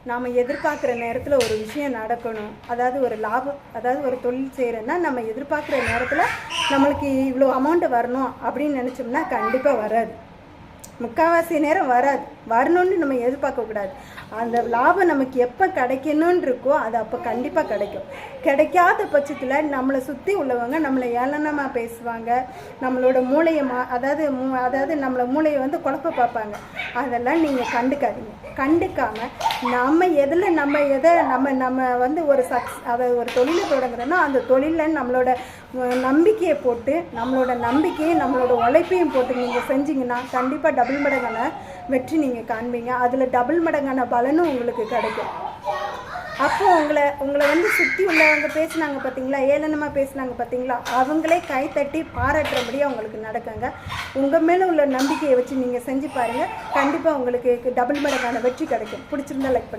நாம் எதிர்பார்க்குற நேரத்தில் ஒரு விஷயம் நடக்கணும், அதாவது ஒரு லாபம், அதாவது ஒரு தொழில் செய்கிறோன்னா நம்ம எதிர்பார்க்குற நேரத்தில் நம்மளுக்கு இவ்வளோ அமௌண்ட்டு வரணும் அப்படின்னு நினச்சோம்னா கண்டிப்பாக வராது. முக்கால்வாசி நேரம் வராது. வரணும்னு நம்ம எதிர்பார்க்கக்கூடாது. அந்த லாபம் நமக்கு எப்போ கிடைக்கணும்னு இருக்கோ அது அப்போ கண்டிப்பாக கிடைக்கும். கிடைக்காத பட்சத்தில் நம்மளை சுற்றி உள்ளவங்க நம்மளை ஏளனமாக பேசுவாங்க, நம்மளோட மூளையை அதாவது நம்மளை மூளையை வந்து குழப்ப பார்ப்பாங்க. அதெல்லாம் நீங்கள் கண்டுக்காமல் நம்ம வந்து ஒரு அதாவது ஒரு தொழிலை தொடங்குறோன்னா அந்த தொழிலில் நம்மளோட நம்பிக்கையை போட்டு நம்மளோட உழைப்பையும் போட்டு நீங்கள் செஞ்சிங்கன்னா கண்டிப்பாக டபுள் மடங்கான வெற்றி நீங்கள் காண்பீங்க. அதில் டபுள் மடங்கான பலனும் உங்களுக்கு கிடைக்கும். அப்போ உங்களை வந்து சுற்றி உள்ளவங்க பேசுனாங்க பார்த்தீங்களா, ஏளனமாக பேசுனாங்க பார்த்தீங்களா, அவங்களே கைத்தட்டி பாராட்டுறபடி அவங்களுக்கு நடக்குங்க. உங்கள் மேலே உள்ள நம்பிக்கையை வச்சு நீங்கள் செஞ்சு பாருங்கள். கண்டிப்பாக உங்களுக்கு டபுள் மடங்கான வெற்றி கிடைக்கும். பிடிச்சிருந்தா லைக் பண்ணுங்கள்.